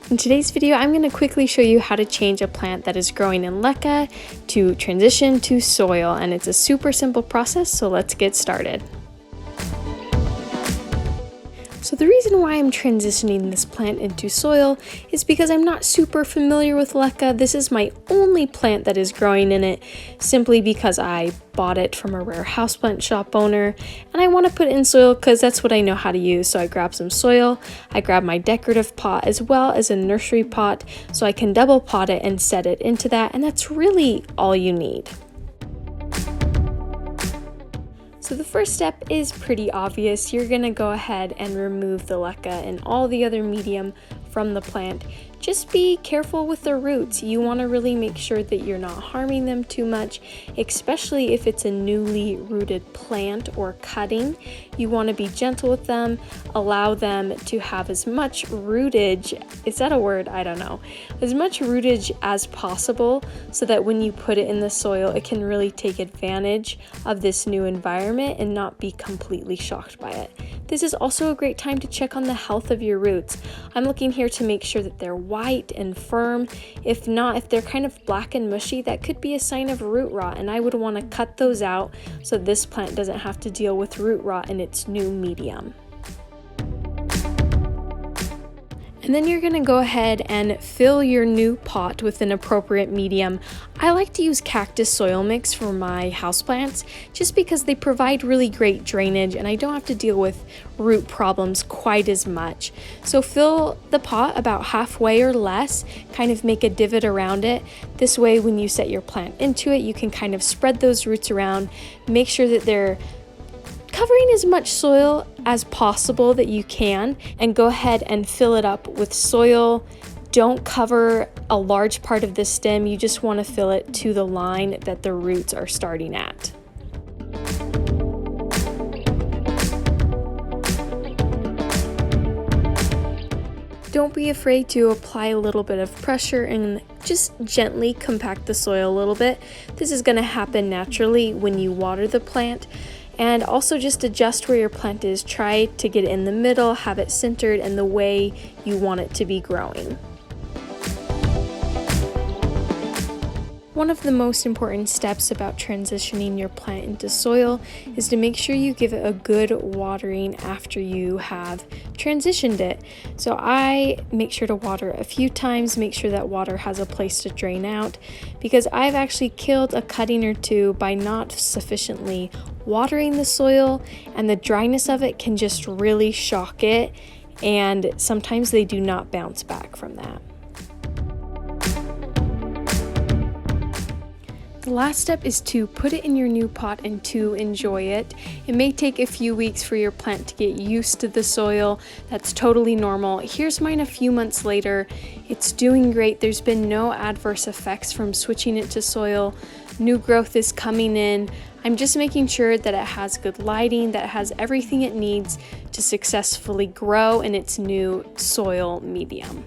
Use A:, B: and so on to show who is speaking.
A: In today's video, I'm going to quickly show you how to change a plant that is growing in Leca to transition to soil, and it's a super simple process, so let's get started. So the reason why I'm transitioning this plant into soil is because I'm not super familiar with Leca. This is my only plant that is growing in it, simply because I bought it from a rare houseplant shop owner, and I want to put it in soil because that's what I know how to use. So I grabbed some soil, I grabbed my decorative pot as well as a nursery pot, so I can double pot it and set it into that, and that's really all you need. So the first step is pretty obvious. You're gonna go ahead and remove the leca and all the other medium from the plant. Just be careful with the roots. You want to really make sure that you're not harming them too much, especially if it's a newly rooted plant or cutting. You want to be gentle with them, allow them to have as much rootage, is that a word? I don't know. As much rootage as possible so that when you put it in the soil, it can really take advantage of this new environment and not be completely shocked by it. This is also a great time to check on the health of your roots. I'm looking here to make sure that they're white and firm. If not, if they're kind of black and mushy, that could be a sign of root rot, and I would want to cut those out so this plant doesn't have to deal with root rot in its new medium. And then you're gonna go ahead and fill your new pot with an appropriate medium. I like to use cactus soil mix for my houseplants just because they provide really great drainage and I don't have to deal with root problems quite as much. So fill the pot about halfway or less, kind of make a divot around it. This way when you set your plant into it, you can kind of spread those roots around, make sure that they're covering as much soil as possible that you can, and go ahead and fill it up with soil. Don't cover a large part of the stem, you just want to fill it to the line that the roots are starting at. Don't be afraid to apply a little bit of pressure and just gently compact the soil a little bit. This is going to happen naturally when you water the plant. And also just adjust where your plant is. Try to get it in the middle, have it centered and the way you want it to be growing. One of the most important steps about transitioning your plant into soil is to make sure you give it a good watering after you have transitioned it. So I make sure to water a few times, make sure that water has a place to drain out, because I've actually killed a cutting or two by not sufficiently watering the soil, and the dryness of it can just really shock it, and sometimes they do not bounce back from that. The last step is to put it in your new pot and to enjoy it. It may take a few weeks for your plant to get used to the soil. That's totally normal. Here's mine a few months later. It's doing great. There's been no adverse effects from switching it to soil. New growth is coming in. I'm just making sure that it has good lighting, that it has everything it needs to successfully grow in its new soil medium.